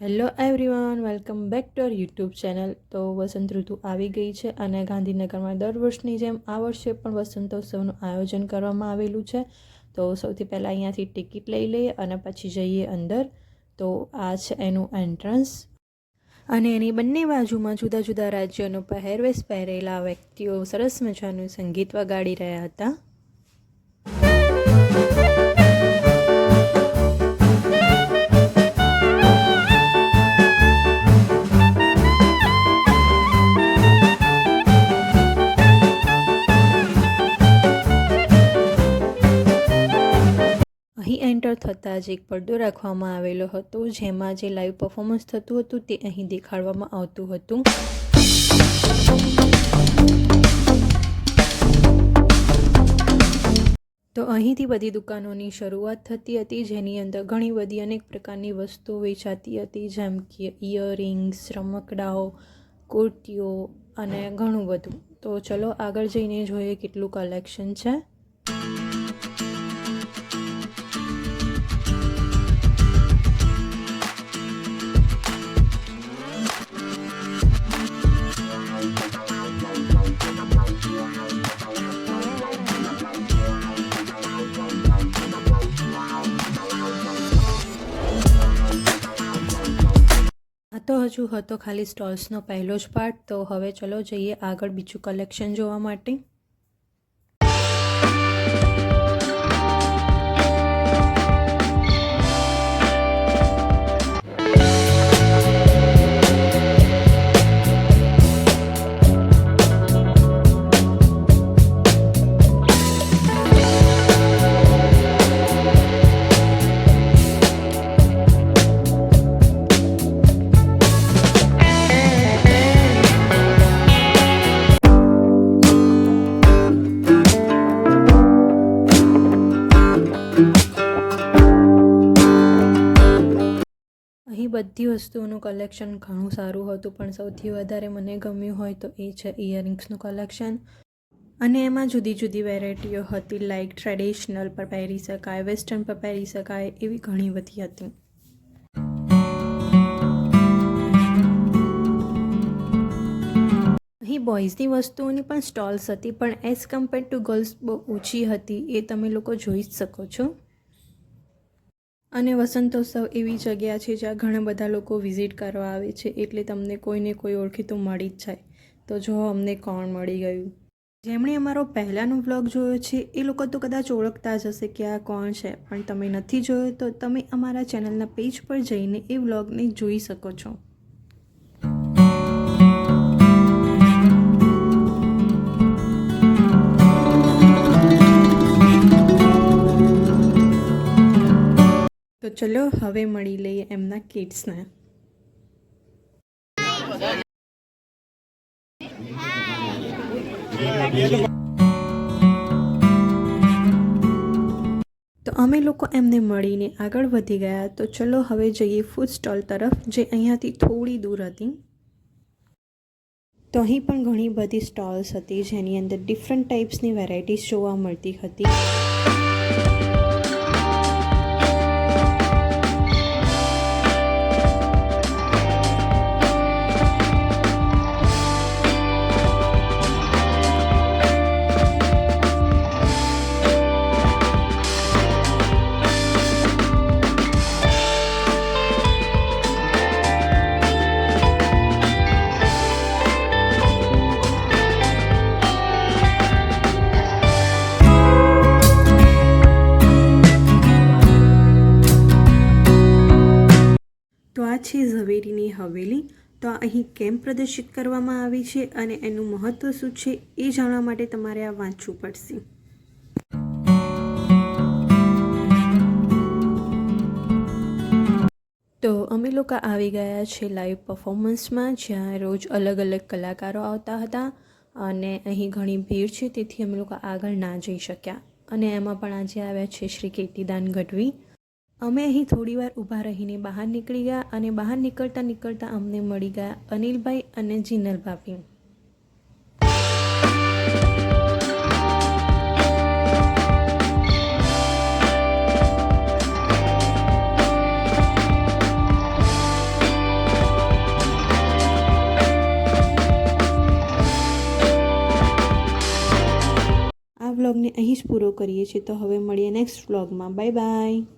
Hello everyone, welcome back to our YouTube channel. તો વસંત ઋતુ આવી ગઈ છે અને ગાંધીનગરમાં દર વર્ષની જેમ આ વર્ષે પણ વસંતોત્સવનું આયોજન કરવામાં આવેલું છે. તો સૌથી પહેલાં અહીંયાથી ટિકિટ લઈ લઈએ અને પછી જઈએ અંદર. તો આ છે એનું એન્ટ્રન્સ અને એની બંને બાજુમાં જુદા જુદા રાજ્યોનો પહેરવેશ પહેરેલા વ્યક્તિઓ સરસ મજાનું સંગીત વગાડી રહ્યા હતા. અહીં એન્ટર થતાં જ એક પડદો રાખવામાં આવેલો હતો, જેમાં જે લાઈવ પરફોર્મન્સ થતું હતું તે અહીં દેખાડવામાં આવતું હતું. તો અહીંથી બધી દુકાનોની શરૂઆત થતી હતી, જેની અંદર ઘણી બધી અનેક પ્રકારની વસ્તુઓ વેચાતી હતી, જેમ કે ઇયરિંગ્સ, રમકડાઓ, કુર્તીઓ અને ઘણું બધું. તો ચલો આગળ જઈને જોઈએ કેટલું કલેક્શન છે. તો હજુ હતો ખાલી સ્ટોલ્સનો પહેલો જ પાર્ટ. તો હવે ચલો જઈએ આગળ બીજું કલેક્શન જોવા માટે. અહીં બધી વસ્તુઓનું કલેક્શન ઘણું સારું હતું, પણ સૌથી વધારે મને ગમ્યું હોય તો એ છે ઇયરિંગ્સનું કલેક્શન. અને એમાં જુદી જુદી વેરાયટીઓ હતી, લાઇક ટ્રેડિશનલ પર પહેરી શકાય, વેસ્ટર્ન પર પહેરી શકાય, એવી ઘણી બધી હતી. અહીં બોયઝની વસ્તુઓની પણ સ્ટોલ્સ હતી, પણ એઝ કમ્પેર્ડ ટુ ગર્લ્સ બહુ ઓછી હતી, એ તમે લોકો જોઈ જ શકો છો. અને વસંતોત્સવ એવી જગ્યા છે જ્યાં ઘણા બધા લોકો વિઝિટ કરવા આવે છે, એટલે તમને કોઈને કોઈ ઓળખીતું મળી જ જાય. તો જો અમને કોણ મળી ગયું. જેમણે અમારો પહેલાંનો વ્લોગ જોયો છે એ લોકો તો કદાચ ઓળખતા જ હશે કે આ કોણ છે, પણ તમે નથી જોયો તો તમે અમારા ચેનલના પેજ પર જઈને એ વ્લોગને જોઈ શકો છો. તો ચલો હવે મળી લઈએ એમના કિડ્સને. તો અમે લોકો એમને મળીને આગળ વધી ગયા. તો ચલો હવે જઈએ ફૂડ સ્ટોલ તરફ, જે અહીંયાથી થોડી દૂર હતી. તો અહીં પણ ઘણી બધી સ્ટોલ્સ હતી, જેની અંદર ડિફરન્ટ ટાઈપ્સની વેરાયટીઝ જોવા મળતી હતી. તો આ છે ઝવેરીની હવેલી. તો અહીં કેમ પ્રદર્શિત કરવામાં આવી છે અને એનું મહત્ત્વ શું છે એ જાણવા માટે તમારે આ વાંચવું પડશે. તો અમે લોકો આવી ગયા છે લાઈવ પરફોર્મન્સમાં, જ્યાં રોજ અલગ અલગ કલાકારો આવતા હતા અને અહીં ઘણી ભીડ છે, તેથી અમે લોકો આગળ ના જઈ શક્યા. અને એમાં પણ આજે આવ્યા છે શ્રી કીર્તિદાન ગઢવી. અમે અહીં થોડીવાર ઊભા રહીને બહાર નીકળી ગયા અને બહાર નીકળતા અમને મળી ગયા અનિલભાઈ અને જીનલ ભાભી. વ્લોગને અહીં જ પૂરો કરીએ છીએ. તો હવે મળીએ નેક્સ્ટ વ્લોગમાં. Bye bye.